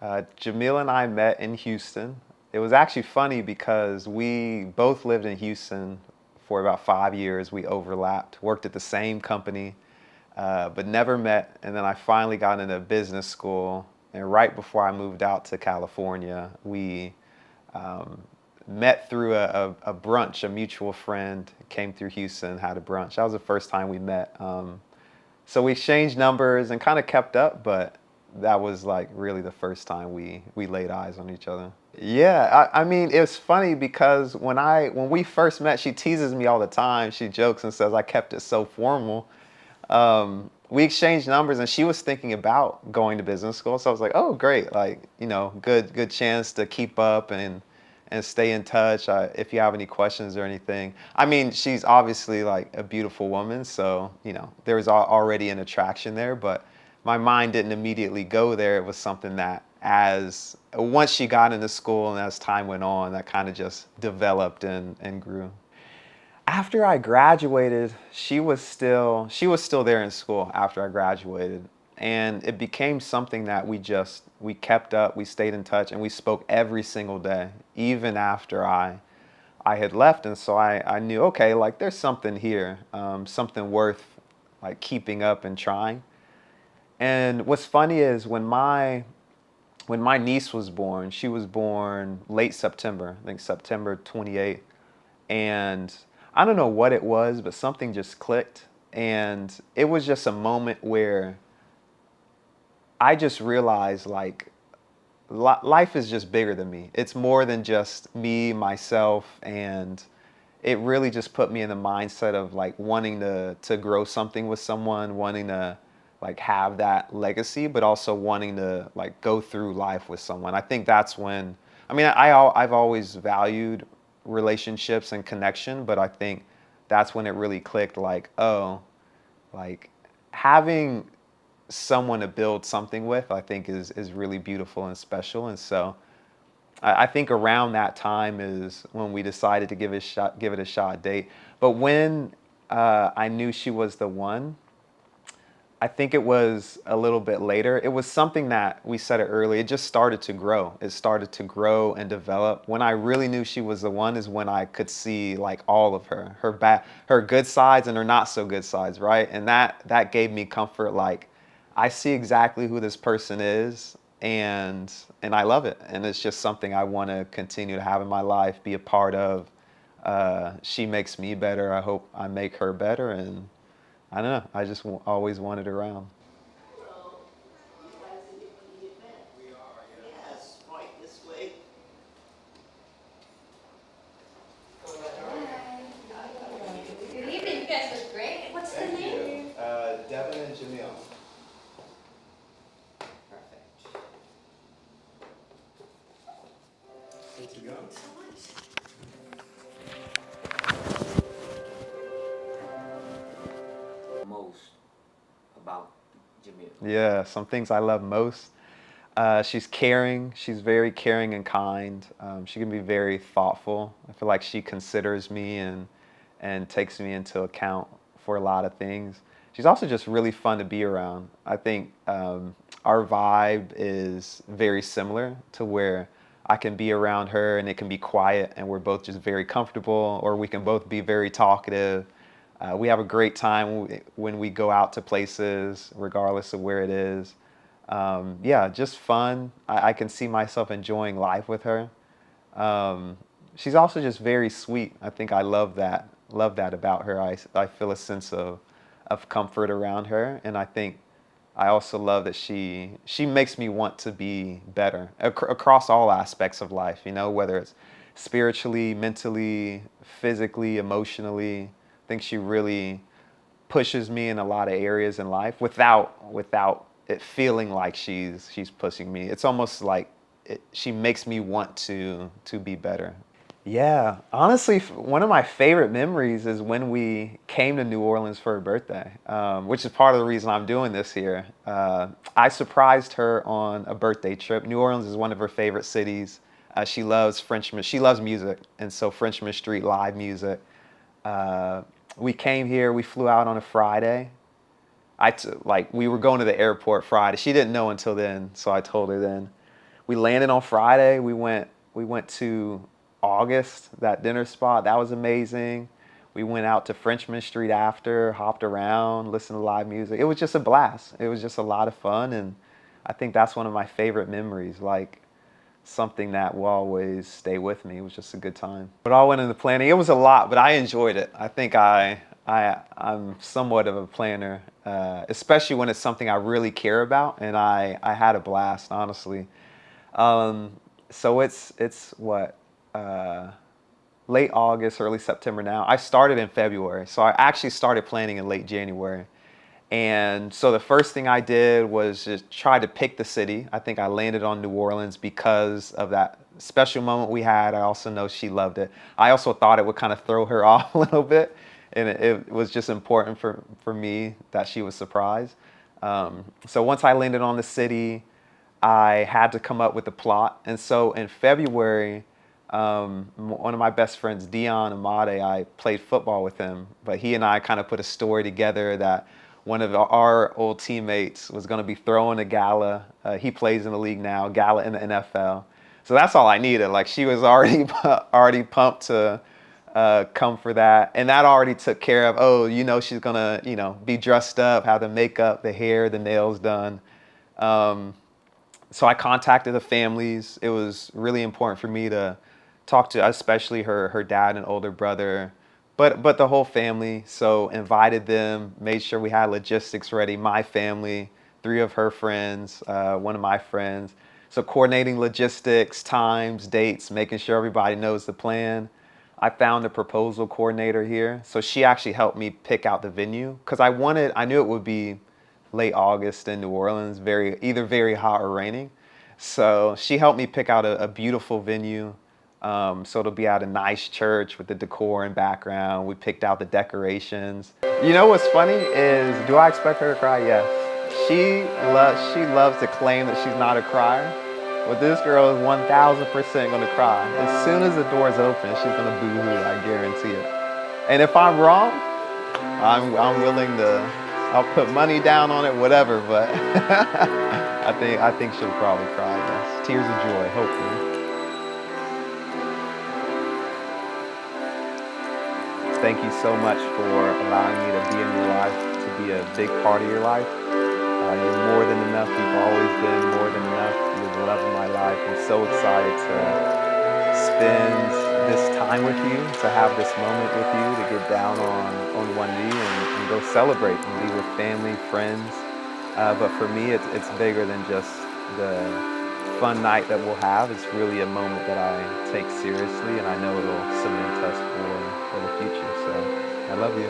Jamille and I met in Houston. It was actually funny because we both lived in Houston for about 5 years. We overlapped, worked at the same company, but never met. And then I finally got into business school. And right before I moved out to California, we um, met through a brunch. A mutual friend came through Houston, had a brunch. That was the first time we met. So we exchanged numbers and kind of kept up, but that was like really the first time we laid eyes on each other. Yeah, I mean, it's funny because when we first met, she teases me all the time. She jokes and says I kept it so formal. We exchanged numbers, and she was thinking about going to business school. So I was like, oh, great, like good chance to keep up and stay in touch. If you have any questions or anything. I mean, she's obviously like a beautiful woman, so there was already an attraction there, but my mind didn't immediately go there. It was something that as once she got into school and as time went on, that kind of just developed and grew. After I graduated, she was still there in school after I graduated, and it became something that we kept up, we stayed in touch, and we spoke every single day, even after I had left. And so I knew, okay, like there's something here, something worth like keeping up and trying. And what's funny is when my niece was born, she was born late September, I think September 28th. And I don't know what it was, but something just clicked. And it was just a moment where I just realized like life is just bigger than me. It's more than just me, myself, and it really just put me in the mindset of like wanting to grow something with someone, wanting to like have that legacy, but also wanting to like go through life with someone. I think that's when I mean I've always valued relationships and connection, but I think that's when it really clicked like, oh, like having someone to build something with, I think is really beautiful and special. And so I think around that time is when we decided to give it a shot date. But when I knew she was the one, I think it was a little bit later. It was something that we said it earlier. It just started to grow. It started to grow and develop. When I really knew she was the one is when I could see like all of her good sides and her not so good sides, right? And that gave me comfort. Like I see exactly who this person is, and I love it. And it's just something I want to continue to have in my life, be a part of. She makes me better. I hope I make her better, and I don't know. I just always wanted around. So, you guys in the event? We are, yes. Yes, right this way. Good evening. You guys look great. What's the Thank name? you. Devin and Jamille. Perfect. Good to go. Thanks so much. Most about Jamil. Yeah, some things I love most. She's caring. She's very caring and kind. She can be very thoughtful. I feel like she considers me and takes me into account for a lot of things. She's also just really fun to be around. I think our vibe is very similar to where I can be around her and it can be quiet and we're both just very comfortable, or we can both be very talkative. We have a great time when we go out to places, regardless of where it is. Yeah, just fun. I can see myself enjoying life with her. Um, she's also just very sweet. I think I love that. Love that about her. I feel a sense of comfort around her, and I think I also love that she makes me want to be better across all aspects of life. Whether it's spiritually, mentally, physically, emotionally. I think she really pushes me in a lot of areas in life without it feeling like she's pushing me. It's almost like she makes me want to be better. Yeah, honestly, one of my favorite memories is when we came to New Orleans for her birthday, which is part of the reason I'm doing this here. I surprised her on a birthday trip. New Orleans is one of her favorite cities. She loves Frenchman. She loves music, and so Frenchman Street live music. Uh, we came here. We flew out on a Friday. Like we were going to the airport Friday. She didn't know until then, so I told her then. we landed on Friday. We went to August, that dinner spot. That was amazing. We went out to Frenchman Street after, hopped around, listened to live music. It was just a blast. It was just a lot of fun, and I think that's one of my favorite memories. Like something that will always stay with me. It was just a good time. But all went into planning. It was a lot, but I enjoyed it. I think I'm somewhat of a planner, especially when it's something I really care about, and I had a blast, honestly. So it's what, late August, early September now. I started in February, so I actually started planning in late January. And so the first thing I did was just try to pick the city. I think I landed on New Orleans because of that special moment we had. I also know she loved it. I also thought it would kind of throw her off a little bit, and it was just important for me that she was surprised. So once I landed on the city, I had to come up with a plot. And so in February, one of my best friends, Dion Amade, I played football with him, but he and I kind of put a story together that one of our old teammates was going to be throwing a gala. He plays in the league now, gala in the NFL. So that's all I needed. Like she was already already pumped to come for that, and that already took care of. Oh, she's gonna be dressed up, have the makeup, the hair, the nails done. So I contacted the families. It was really important for me to talk to, especially her dad and older brother, but the whole family. So invited them, made sure we had logistics ready. My family, 3 of her friends, one of my friends. So coordinating logistics, times, dates, making sure everybody knows the plan. I found a proposal coordinator here. So she actually helped me pick out the venue because I knew it would be late August in New Orleans, either very hot or raining. So she helped me pick out a beautiful venue. So it'll be at a nice church with the decor and background. We picked out the decorations. You know what's funny is, do I expect her to cry? Yes. She loves to claim that she's not a crier, but this girl is 1,000% gonna cry. As soon as the doors open, she's gonna boo-hoo, I guarantee it. And if I'm wrong, I'm willing to, I'll put money down on it, whatever, but I think she'll probably cry, yes. Tears of joy, hopefully. Thank you so much for allowing me to be in your life, to be a big part of your life. You're more than enough. You've always been more than enough. You're the love of my life. I'm so excited to spend this time with you, to have this moment with you, to get down on one knee and go celebrate and be with family, friends. But for me, it's bigger than just the fun night that we'll have. It's really a moment that I take seriously, and I know it'll cement us for the future. So I love you.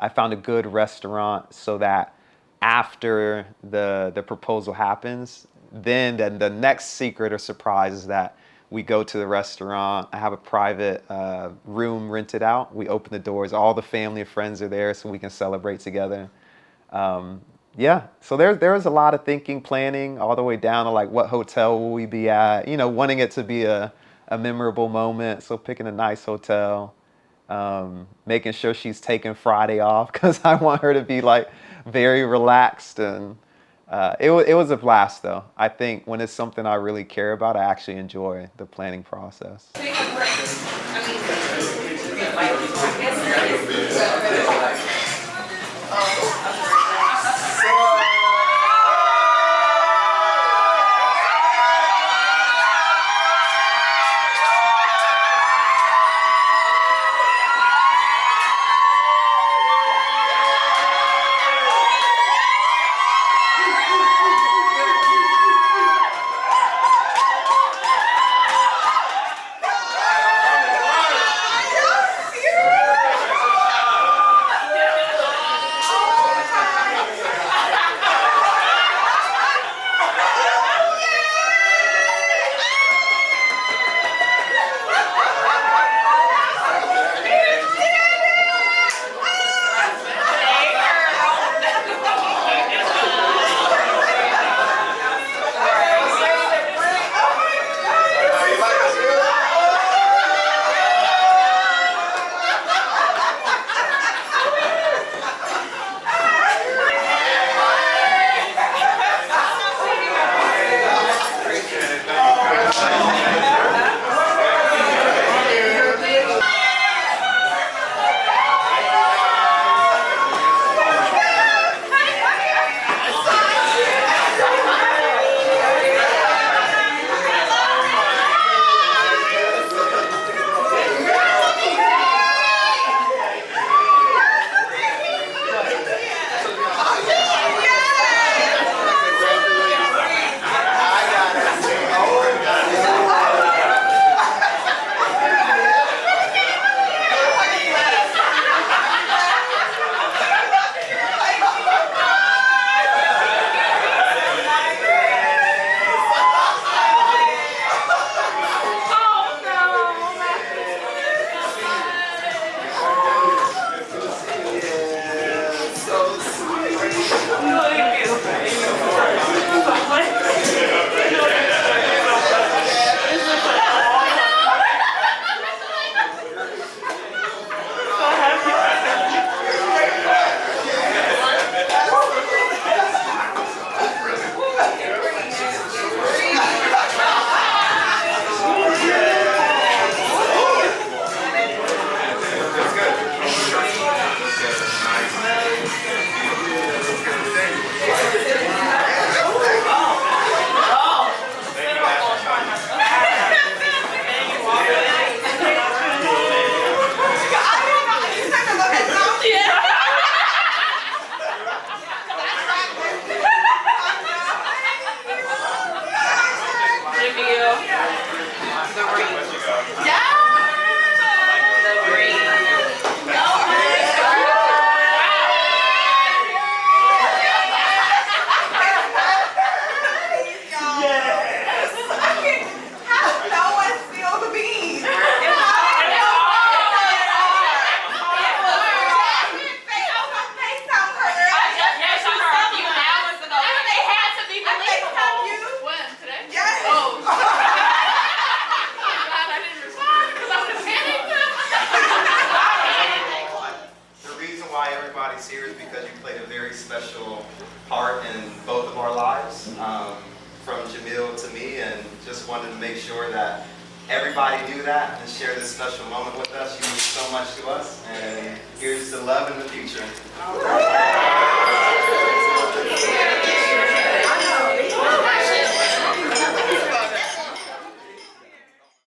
I found a good restaurant so that after the proposal happens, then the next secret or surprise is that we go to the restaurant. I have a private room rented out. We open the doors. All the family and friends are there so we can celebrate together. Yeah, so there was a lot of thinking, planning, all the way down to like what hotel will we be at, wanting it to be a memorable moment. So picking a nice hotel. Making sure she's taking Friday off because I want her to be like very relaxed, and it was a blast though. I think when it's something I really care about, I actually enjoy the planning process. Jamille. The ring. Yeah. The ring. Everybody's here is because you played a very special part in both of our lives, from Jamille to me, and just wanted to make sure that everybody knew that and share this special moment with us. You mean so much to us, and here's the love in the future.